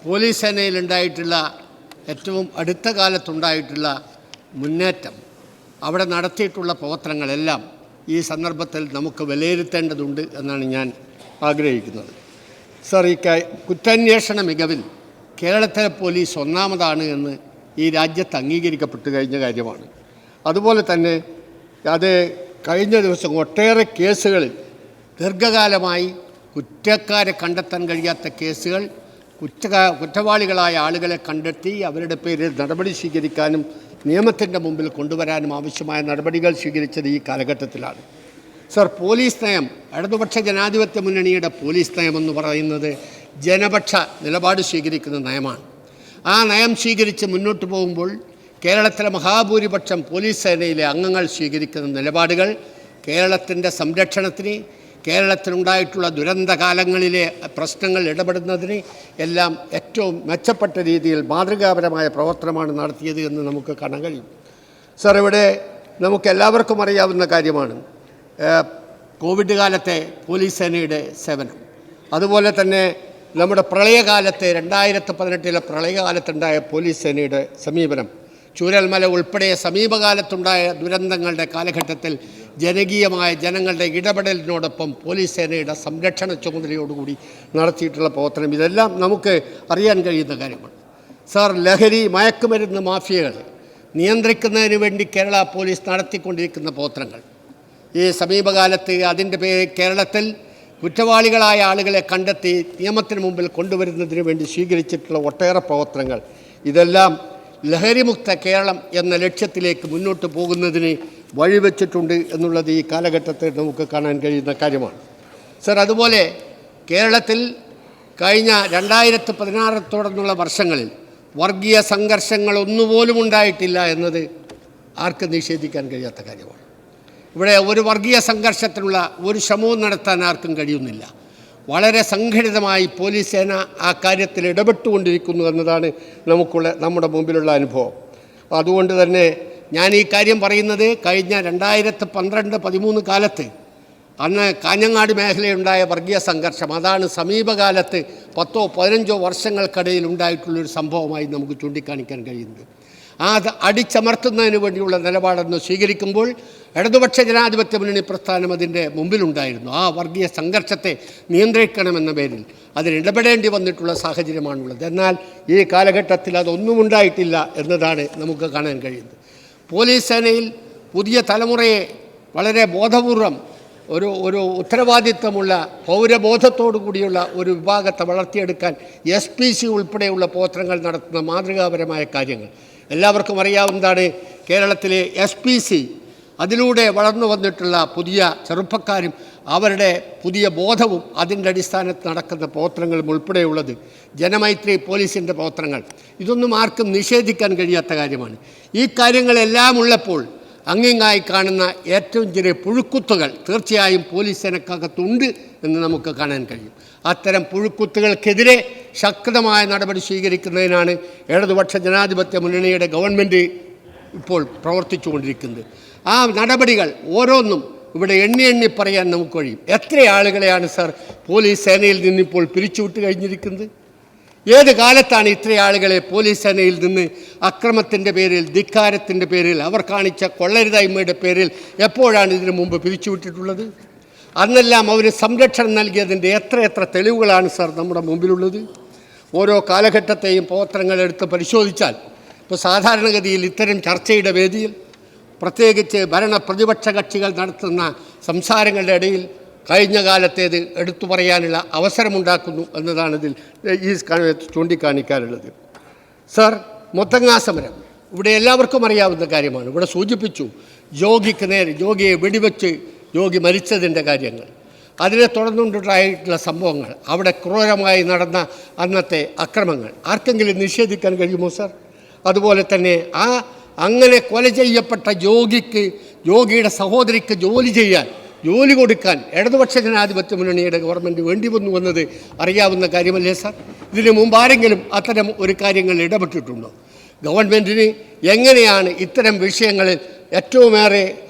Police സേനയിലുണ്ടായിട്ടുള്ള ഏറ്റവും അടുത്ത കാലത്തുണ്ടായിട്ടുള്ള മുന്നേറ്റം, അവിടെ നടത്തിയിട്ടുള്ള പ്രവർത്തനങ്ങളെല്ലാം ഈ സന്ദർഭത്തിൽ നമുക്ക് വിലയിരുത്തേണ്ടതുണ്ട് എന്നാണ് ഞാൻ ആഗ്രഹിക്കുന്നത്. സർ, ഈ കുറ്റാന്വേഷണ മികവിൽ കേരളത്തിലെ പോലീസ് ഒന്നാമതാണ് എന്ന് ഈ രാജ്യത്ത് അംഗീകരിക്കപ്പെട്ടു കഴിഞ്ഞ കാര്യമാണ്. അതുപോലെ തന്നെ അത് കഴിഞ്ഞ ദിവസം ഒട്ടേറെ കേസുകളിൽ ദീർഘകാലമായി കുറ്റക്കാരെ കണ്ടെത്താൻ കഴിയാത്ത കേസുകൾ കുറ്റവാളികളായ ആളുകളെ കണ്ടെത്തി അവരുടെ പേരിൽ നടപടി സ്വീകരിക്കാനും നിയമത്തിൻ്റെ മുമ്പിൽ കൊണ്ടുവരാനും ആവശ്യമായ നടപടികൾ സ്വീകരിച്ചത് ഈ കാലഘട്ടത്തിലാണ്. സർ, പോലീസ് നയം, ഇടതുപക്ഷ ജനാധിപത്യ മുന്നണിയുടെ പോലീസ് നയമെന്ന് പറയുന്നത് ജനപക്ഷ നിലപാട് സ്വീകരിക്കുന്ന നയമാണ്. ആ നയം സ്വീകരിച്ച് മുന്നോട്ട് പോകുമ്പോൾ കേരളത്തിലെ മഹാഭൂരിപക്ഷം പോലീസ് സേനയിലെ അംഗങ്ങൾ സ്വീകരിക്കുന്ന നിലപാടുകൾ കേരളത്തിൻ്റെ സംരക്ഷണത്തിന്, കേരളത്തിലുണ്ടായിട്ടുള്ള ദുരന്തകാലങ്ങളിലെ പ്രശ്നങ്ങൾ ഇടപെടുന്നതിന് എല്ലാം ഏറ്റവും മെച്ചപ്പെട്ട രീതിയിൽ മാതൃകാപരമായ പ്രവർത്തനമാണ് നടത്തിയത് എന്ന് നമുക്ക് കാണാൻ കഴിയും. സർ, ഇവിടെ നമുക്കെല്ലാവർക്കും അറിയാവുന്ന കാര്യമാണ് കോവിഡ് കാലത്തെ പോലീസ് സേനയുടെ സേവനം. അതുപോലെ തന്നെ നമ്മുടെ പ്രളയകാലത്തെ 2018 പ്രളയകാലത്തുണ്ടായ പോലീസ് സേനയുടെ സമീപനം, ചൂരൽമല ഉൾപ്പെടെ സമീപകാലത്തുണ്ടായ ദുരന്തങ്ങളുടെ കാലഘട്ടത്തിൽ ജനകീയമായ ജനങ്ങളുടെ ഇടപെടലിനോടൊപ്പം പോലീസ് സേനയുടെ സംരക്ഷണ ചുമതലയോടുകൂടി നടത്തിയിട്ടുള്ള പ്രവർത്തനം, ഇതെല്ലാം നമുക്ക് അറിയാൻ കഴിയുന്ന കാര്യമാണ്. സാർ, ലഹരി മയക്കുമരുന്ന് മാഫിയകളെ നിയന്ത്രിക്കുന്നതിന് വേണ്ടി കേരള പോലീസ് നടത്തിക്കൊണ്ടിരിക്കുന്ന പ്രവർത്തനങ്ങൾ, ഈ സമീപകാലത്ത് അതിൻ്റെ പേര് കേരളത്തിൽ കുറ്റവാളികളായ ആളുകളെ കണ്ടെത്തി നിയമത്തിന് മുമ്പിൽ കൊണ്ടുവരുന്നതിന് വേണ്ടി സ്വീകരിച്ചിട്ടുള്ള ഒട്ടേറെ പ്രവർത്തനങ്ങൾ, ഇതെല്ലാം ലഹരിമുക്ത കേരളം എന്ന ലക്ഷ്യത്തിലേക്ക് മുന്നോട്ട് പോകുന്നതിന് വഴിവെച്ചിട്ടുണ്ട് എന്നുള്ളത് ഈ കാലഘട്ടത്തിൽ നമുക്ക് കാണാൻ കഴിയുന്ന കാര്യമാണ്. സർ, അതുപോലെ കേരളത്തിൽ കഴിഞ്ഞ 2016 തുടർന്നുള്ള വർഷങ്ങളിൽ വർഗീയ സംഘർഷങ്ങൾ ഒന്നുപോലും ഉണ്ടായിട്ടില്ല എന്നത് ആർക്കും നിഷേധിക്കാൻ കഴിയാത്ത കാര്യമാണ്. ഇവിടെ ഒരു വർഗീയ സംഘർഷത്തിനുള്ള ഒരു ശ്രമവും നടത്താൻ ആർക്കും കഴിയുന്നില്ല. വളരെ സംഘടിതമായി പോലീസ് സേന ആ കാര്യത്തിൽ ഇടപെട്ടുകൊണ്ടിരിക്കുന്നു എന്നതാണ് നമ്മുടെ മുമ്പിലുള്ള അനുഭവം. അതുകൊണ്ട് തന്നെ ഞാൻ ഈ കാര്യം പറയുന്നത് കഴിഞ്ഞ 2012-13 കാലത്ത് അന്ന് കാഞ്ഞങ്ങാട് മേഖലയുണ്ടായ വർഗീയ സംഘർഷം, അതാണ് സമീപകാലത്ത് 10-15 വർഷങ്ങൾക്കിടയിൽ ഉണ്ടായിട്ടുള്ളൊരു സംഭവമായി നമുക്ക് ചൂണ്ടിക്കാണിക്കാൻ കഴിയുന്നത്. അത് അടിച്ചമർത്തുന്നതിന് വേണ്ടിയുള്ള നിലപാടെന്ന് സ്വീകരിക്കുമ്പോൾ ഇടതുപക്ഷ ജനാധിപത്യ മുന്നണി പ്രസ്ഥാനം അതിൻ്റെ മുമ്പിലുണ്ടായിരുന്നു. ആ വർഗീയ സംഘർഷത്തെ നിയന്ത്രിക്കണമെന്ന പേരിൽ അതിനിടപെടേണ്ടി വന്നിട്ടുള്ള സാഹചര്യമാണുള്ളത്. എന്നാൽ ഈ കാലഘട്ടത്തിൽ അതൊന്നും ഉണ്ടായിട്ടില്ല എന്നതാണ് നമുക്ക് കാണാൻ കഴിയുന്നത്. പോലീസ് സേനയിൽ പുതിയ തലമുറയെ വളരെ ബോധപൂർവം ഒരു ഉത്തരവാദിത്വമുള്ള പൗരബോധത്തോടു കൂടിയുള്ള ഒരു വിഭാഗത്തെ വളർത്തിയെടുക്കാൻ SPC ഉൾപ്പെടെയുള്ള പ്രവർത്തനങ്ങൾ നടത്തുന്ന മാതൃകാപരമായ കാര്യങ്ങൾ എല്ലാവർക്കും അറിയാവുന്നതാണ്. കേരളത്തിലെ SPC, അതിലൂടെ വളർന്നു വന്നിട്ടുള്ള പുതിയ ചെറുപ്പക്കാരും അവരുടെ പുതിയ ബോധവും അതിൻ്റെ അടിസ്ഥാനത്തിൽ നടക്കുന്ന പ്രവർത്തനങ്ങളും ഉൾപ്പെടെയുള്ളത്, ജനമൈത്രി പോലീസിൻ്റെ പ്രവർത്തനങ്ങൾ, ഇതൊന്നും ആർക്കും നിഷേധിക്കാൻ കഴിയാത്ത കാര്യമാണ്. ഈ കാര്യങ്ങളെല്ലാം ഉള്ളപ്പോൾ അങ്ങിങ്ങായി കാണുന്ന ഏറ്റവും ചെറിയ പുഴുക്കുത്തുകൾ തീർച്ചയായും പോലീസ് സേനക്കകത്തുണ്ട് എന്ന് നമുക്ക് കാണാൻ കഴിയും. അത്തരം പുഴുക്കുത്തുകൾക്കെതിരെ ശക്തമായ നടപടി സ്വീകരിക്കുന്നതിനാണ് ഇടതുപക്ഷ ജനാധിപത്യ മുന്നണിയുടെ ഗവൺമെൻറ് ഇപ്പോൾ പ്രവർത്തിച്ചുകൊണ്ടിരിക്കുന്നത്. ആ നടപടികൾ ഓരോന്നും ഇവിടെ എണ്ണി പറയാൻ നമുക്ക് കഴിയും. എത്ര ആളുകളെയാണ് സർ പോലീസ് സേനയിൽ നിന്നിപ്പോൾ പിരിച്ചുവിട്ട് കഴിഞ്ഞിരിക്കുന്നത്? ഏത് കാലത്താണ് ഇത്ര ആളുകളെ പോലീസ് സേനയിൽ നിന്ന് അക്രമത്തിൻ്റെ പേരിൽ, ധിക്കാരത്തിൻ്റെ പേരിൽ, അവർ കാണിച്ച കൊള്ളരുതായ്മയുടെ പേരിൽ എപ്പോഴാണ് ഇതിനു മുമ്പ് പിരിച്ചുവിട്ടിട്ടുള്ളത്? അന്നെല്ലാം അവന് സംരക്ഷണം നൽകിയതിൻ്റെ എത്ര തെളിവുകളാണ് സർ നമ്മുടെ മുമ്പിലുള്ളത്? ഓരോ കാലഘട്ടത്തെയും പ്രവർത്തനങ്ങൾ എടുത്ത് പരിശോധിച്ചാൽ, ഇപ്പോൾ സാധാരണഗതിയിൽ ഇത്തരം ചർച്ചയുടെ വേദിയിൽ പ്രത്യേകിച്ച് ഭരണ പ്രതിപക്ഷ കക്ഷികൾ നടത്തുന്ന സംസാരങ്ങളുടെ ഇടയിൽ കഴിഞ്ഞ കാലത്തേത് എടുത്തു പറയാനുള്ള അവസരമുണ്ടാക്കുന്നു എന്നതാണ് ഇതിൽ ഈ ചൂണ്ടിക്കാണിക്കാനുള്ളത്. സർ, മുത്തങ്ങ സമരം ഇവിടെ എല്ലാവർക്കും അറിയാവുന്ന കാര്യമാണ്. ഇവിടെ സൂചിപ്പിച്ചു യോഗിക്ക് നേരെ, യോഗിയെ വെടിവെച്ച് യോഗി മരിച്ചതിൻ്റെ കാര്യങ്ങൾ, അതിനെ തുടർന്നുണ്ടായിട്ടുള്ള സംഭവങ്ങൾ, അവിടെ ക്രൂരമായി നടന്ന അന്നത്തെ അക്രമങ്ങൾ ആർക്കെങ്കിലും നിഷേധിക്കാൻ കഴിയുമോ സർ? അതുപോലെ തന്നെ അങ്ങനെ കൊല ചെയ്യപ്പെട്ട യോഗിയുടെ സഹോദരിക്ക് ജോലി കൊടുക്കാൻ ഇടതുപക്ഷ ജനാധിപത്യ മുന്നണിയുടെ ഗവൺമെൻറ് വേണ്ടി വന്നു എന്നത് അറിയാവുന്ന കാര്യമല്ലേ സാർ? ഇതിനു മുമ്പ് ആരെങ്കിലും അത്തരം ഒരു കാര്യങ്ങൾ ഇടപെട്ടിട്ടുണ്ടോ? ഗവൺമെൻറ്റിന് എങ്ങനെയാണ് ഇത്തരം വിഷയങ്ങളിൽ ഏറ്റവുമേറെ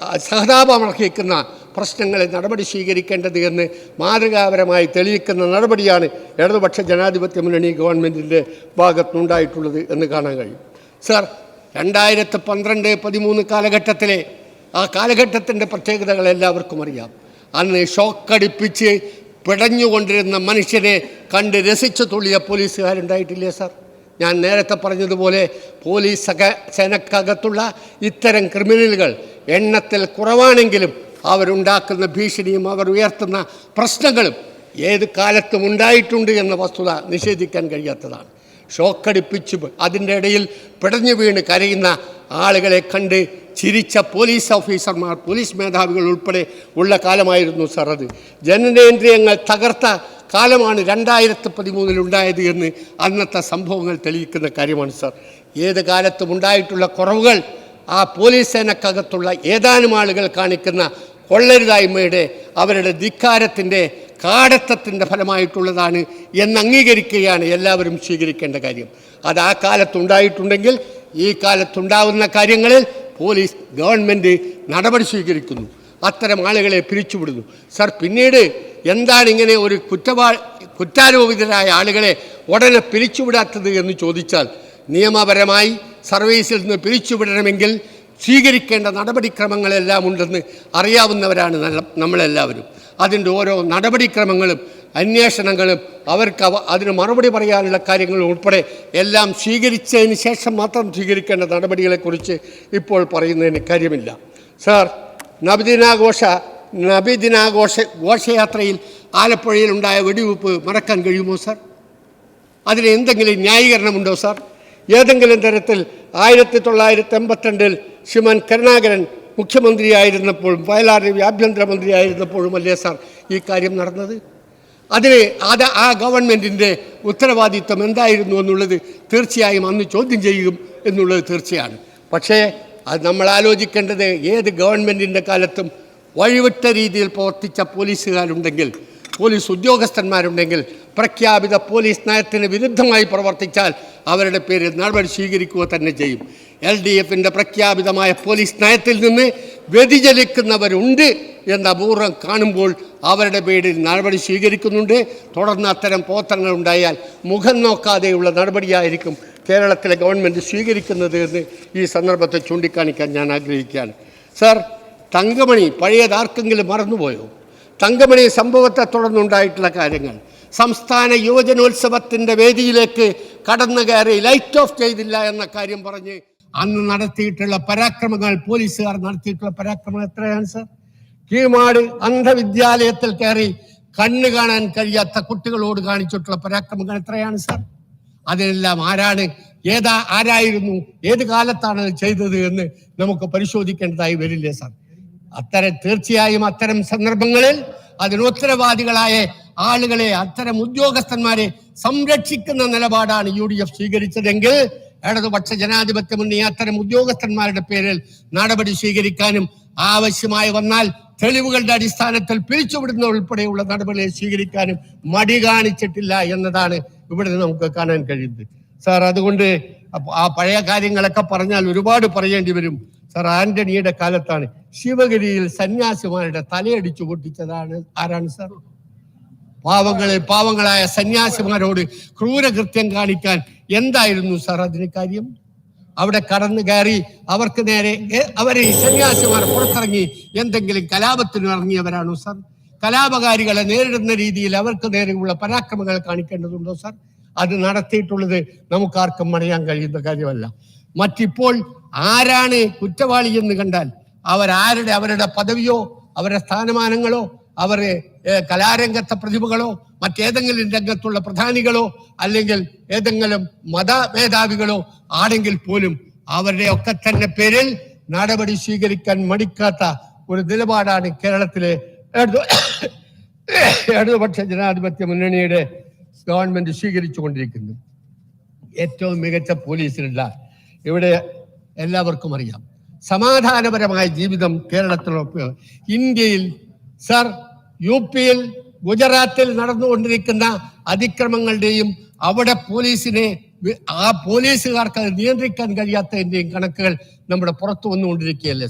സഹതാപമർഹിക്കുന്ന പ്രശ്നങ്ങളിൽ നടപടി സ്വീകരിക്കേണ്ടത് എന്ന് മാതൃകാപരമായി തെളിയിക്കുന്ന നടപടിയാണ് ഇടതുപക്ഷ ജനാധിപത്യ മുന്നണി ഗവൺമെൻറ്റിൻ്റെ ഭാഗത്തുനിന്നുണ്ടായിട്ടുള്ളത് എന്ന് കാണാൻ കഴിയും. സർ, 2012-13 കാലഘട്ടത്തിലെ ആ കാലഘട്ടത്തിൻ്റെ പ്രത്യേകതകൾ എല്ലാവർക്കും അറിയാം. അന്ന് ഷോക്കടിപ്പിച്ച് പിടഞ്ഞുകൊണ്ടിരുന്ന മനുഷ്യനെ കണ്ട് രസിച്ചു തുള്ളിയ പോലീസുകാരുണ്ടായിട്ടില്ലേ സാർ? ഞാൻ നേരത്തെ പറഞ്ഞതുപോലെ പോലീസ് സേനക്കകത്തുള്ള ഇത്തരം ക്രിമിനലുകൾ എണ്ണത്തിൽ കുറവാണെങ്കിലും അവരുണ്ടാക്കുന്ന ഭീഷണിയും അവർ ഉയർത്തുന്ന പ്രശ്നങ്ങളും ഏത് കാലത്തും ഉണ്ടായിട്ടുണ്ട് എന്ന വസ്തുത നിഷേധിക്കാൻ കഴിയാത്തതാണ്. ഷോക്കടിപ്പിച്ച് അതിൻ്റെ ഇടയിൽ പിടഞ്ഞു വീണ് കരയുന്ന ആളുകളെ കണ്ട് ചിരിച്ച പോലീസ് ഓഫീസർമാർ, പോലീസ് മേധാവികൾ ഉൾപ്പെടെ ഉള്ള കാലമായിരുന്നു സാർ അത്. ജനനേന്ദ്രിയങ്ങൾ തകർത്ത കാലമാണ് 2013 ഉണ്ടായത് എന്ന് അന്നത്തെ സംഭവങ്ങൾ തെളിയിക്കുന്ന കാര്യമാണ് സാർ. ഏത് കാലത്തും ഉണ്ടായിട്ടുള്ള കുറവുകൾ ആ പോലീസ് സേനക്കകത്തുള്ള ഏതാനും ആളുകൾ കാണിക്കുന്ന കൊള്ളരുതായ്മയുടെ, അവരുടെ ധിക്കാരത്തിൻ്റെ, കാടത്തത്തിൻ്റെ ഫലമായിട്ടുള്ളതാണ് എന്ന് അംഗീകരിക്കുകയാണ് എല്ലാവരും സ്വീകരിക്കേണ്ട കാര്യം. അത് ആ കാലത്തുണ്ടായിട്ടുണ്ടെങ്കിൽ ഈ കാലത്തുണ്ടാവുന്ന കാര്യങ്ങളിൽ പോലീസ് ഗവൺമെൻറ് നടപടി സ്വീകരിക്കുന്നു, അത്തരം ആളുകളെ പിരിച്ചുവിടുന്നു. സർ, പിന്നീട് എന്താണ് ഇങ്ങനെ ഒരു കുറ്റാരോപിതരായ ആളുകളെ ഉടനെ പിരിച്ചുവിടാത്തത് എന്ന് ചോദിച്ചാൽ, നിയമപരമായി സർവീസിൽ നിന്ന് പിരിച്ചുവിടണമെങ്കിൽ സ്വീകരിക്കേണ്ട നടപടിക്രമങ്ങളെല്ലാം ഉണ്ടെന്ന് അറിയാവുന്നവരാണ് നമ്മളെല്ലാവരും. അതിൻ്റെ ഓരോ നടപടിക്രമങ്ങളും അന്വേഷണങ്ങളും അവർക്ക് അതിന് മറുപടി പറയാനുള്ള കാര്യങ്ങളും ഉൾപ്പെടെ എല്ലാം സ്വീകരിച്ചതിന് ശേഷം മാത്രം സ്വീകരിക്കേണ്ട നടപടികളെക്കുറിച്ച് ഇപ്പോൾ പറയുന്നതിന് കാര്യമില്ല. സാർ, നബിദിനാഘോഷ ഘോഷയാത്രയിൽ ആലപ്പുഴയിലുണ്ടായ വെടിവെപ്പ് മറക്കാൻ കഴിയുമോ സാർ? അതിന് എന്തെങ്കിലും ന്യായീകരണമുണ്ടോ സാർ? ഏതെങ്കിലും തരത്തിൽ 1982 ശ്രീമാൻ കരുണാകരൻ മുഖ്യമന്ത്രിയായിരുന്നപ്പോഴും വയലാർ രവി ആഭ്യന്തരമന്ത്രിയായിരുന്നപ്പോഴും അല്ലേ സാർ ഈ കാര്യം നടന്നത്? ആ ഗവൺമെൻറ്റിൻ്റെ ഉത്തരവാദിത്വം എന്തായിരുന്നു എന്നുള്ളത് തീർച്ചയായും അന്ന് ചോദ്യം ചെയ്യും എന്നുള്ളത് തീർച്ചയാണ്. പക്ഷേ അത് നമ്മൾ ആലോചിക്കേണ്ടത്, ഏത് ഗവൺമെൻറ്റിൻ്റെ കാലത്തും വഴിവിട്ട രീതിയിൽ പ്രവർത്തിച്ച പോലീസുകാരുണ്ടെങ്കിൽ, പോലീസ് ഉദ്യോഗസ്ഥന്മാരുണ്ടെങ്കിൽ, പ്രഖ്യാപിത പോലീസ് നയത്തിന് വിരുദ്ധമായി പ്രവർത്തിച്ചാൽ അവരുടെ പേരിൽ നടപടി സ്വീകരിക്കുക തന്നെ ചെയ്യും. LDFൻ്റെ പ്രഖ്യാപിതമായ പോലീസ് നയത്തിൽ നിന്ന് വ്യതിചലിക്കുന്നവരുണ്ട് എന്ന അപൂർവം കാണുമ്പോൾ അവരുടെ പേരിൽ നടപടി സ്വീകരിക്കുന്നുണ്ട്. തുടർന്ന് അത്തരം പ്രവർത്തനങ്ങൾ ഉണ്ടായാൽ മുഖം നോക്കാതെയുള്ള നടപടിയായിരിക്കും കേരളത്തിലെ ഗവൺമെൻറ് സ്വീകരിക്കുന്നത് എന്ന് ഈ സന്ദർഭത്തെ ചൂണ്ടിക്കാണിക്കാൻ ഞാൻ ആഗ്രഹിക്കുകയാണ്. സാർ, തങ്കമണി പഴയതാർക്കെങ്കിലും മറന്നുപോയോ? തങ്കമണി സംഭവത്തെ തുടർന്നുണ്ടായിട്ടുള്ള കാര്യങ്ങൾ, സംസ്ഥാന യുവജനോത്സവത്തിൻ്റെ വേദിയിലേക്ക് കടന്നു കയറി ലൈറ്റ് ഓഫ് ചെയ്തില്ല എന്ന കാര്യം പറഞ്ഞ് അന്ന് നടത്തിയിട്ടുള്ള പരാക്രമങ്ങൾ, പോലീസുകാർ നടത്തിയിട്ടുള്ള പരാക്രമങ്ങൾ എത്രയാണ് സാർ? കീഴ്മാട് അന്ധവിദ്യാലയത്തിൽ കയറി കണ്ണ് കാണാൻ കഴിയാത്ത കുട്ടികളോട് കാണിച്ചിട്ടുള്ള പരാക്രമങ്ങൾ എത്രയാണ് സാർ? അതിനെല്ലാം ആരായിരുന്നു, ഏത് കാലത്താണ് ചെയ്തത് എന്ന് നമുക്ക് പരിശോധിക്കേണ്ടതായി വരില്ലേ സാർ? തീർച്ചയായും അത്തരം സന്ദർഭങ്ങളിൽ അതിന് ഉത്തരവാദികളായ ആളുകളെ, അത്തരം ഉദ്യോഗസ്ഥന്മാരെ സംരക്ഷിക്കുന്ന നിലപാടാണ് UDF സ്വീകരിച്ചതെങ്കിൽ ഇടതുപക്ഷ ജനാധിപത്യ മുന്നണി അത്തരം ഉദ്യോഗസ്ഥന്മാരുടെ പേരിൽ നടപടി സ്വീകരിക്കാനും ആവശ്യമായി വന്നാൽ തെളിവുകളുടെ അടിസ്ഥാനത്തിൽ പിരിച്ചുവിടുന്ന ഉൾപ്പെടെയുള്ള നടപടികൾ സ്വീകരിക്കാനും മടി കാണിച്ചിട്ടില്ല എന്നതാണ് ഇവിടെ നമുക്ക് കാണാൻ കഴിയുന്നത് സാർ. അതുകൊണ്ട് ആ പഴയ കാര്യങ്ങളൊക്കെ പറഞ്ഞാൽ ഒരുപാട് പറയേണ്ടി വരും സാർ. ആന്റണിയുടെ കാലത്താണ് ശിവഗിരിയിൽ സന്യാസിമാരുടെ തലയടിച്ചു പൊട്ടിച്ചതാണ് ആരാണ് സാർ? പാവങ്ങളായ സന്യാസിമാരോട് ക്രൂരകൃത്യം കാണിക്കാൻ എന്തായിരുന്നു സാർ അതിന് കാര്യം? അവിടെ കടന്നു കയറി അവർക്ക് നേരെ അവരെ സന്യാസിമാർ പുറത്തിറങ്ങി എന്തെങ്കിലും കലാപത്തിന് ഇറങ്ങിയവരാണോ സാർ? കലാപകാരികളെ നേരിടുന്ന രീതിയിൽ അവർക്ക് നേരെയുള്ള പരാക്രമങ്ങൾ കാണിക്കേണ്ടതുണ്ടോ സാർ? അത് നടത്തിയിട്ടുള്ളത് നമുക്കാർക്കും അറിയാൻ കഴിയുന്ന കാര്യമല്ല. മറ്റിപ്പോൾ ആരാണ് കുറ്റവാളി എന്ന് കണ്ടാൽ അവരുടെ പദവിയോ അവരുടെ സ്ഥാനമാനങ്ങളോ അവരെ കലാരംഗത്തെ പ്രതിഭകളോ മറ്റേതെങ്കിലും രംഗത്തുള്ള പ്രധാനികളോ അല്ലെങ്കിൽ ഏതെങ്കിലും മതമേധാവികളോ ആണെങ്കിൽ പോലും അവരുടെ ഒക്കെ തന്നെ പേരിൽ നടപടി സ്വീകരിക്കാൻ മടിക്കാത്ത ഒരു നിലപാടാണ് കേരളത്തിലെ ഇടതുപക്ഷ ജനാധിപത്യ മുന്നണിയുടെ ഗവൺമെന്റ് സ്വീകരിച്ചുകൊണ്ടിരിക്കുന്നത്. ഏറ്റവും മികച്ച പോലീസിലുള്ള ഇവിടെ എല്ലാവർക്കും അറിയാം, സമാധാനപരമായ ജീവിതം കേരളത്തിലൊക്കെ ഇന്ത്യയിൽ സർ, UPയിൽ ഗുജറാത്തിൽ നടന്നുകൊണ്ടിരിക്കുന്ന അതിക്രമങ്ങളുടെയും അവിടെ ആ പോലീസുകാർക്ക് അത് നിയന്ത്രിക്കാൻ കഴിയാത്തതിന്റെയും കണക്കുകൾ നമ്മുടെ പുറത്തു വന്നുകൊണ്ടിരിക്കുകയല്ലേ?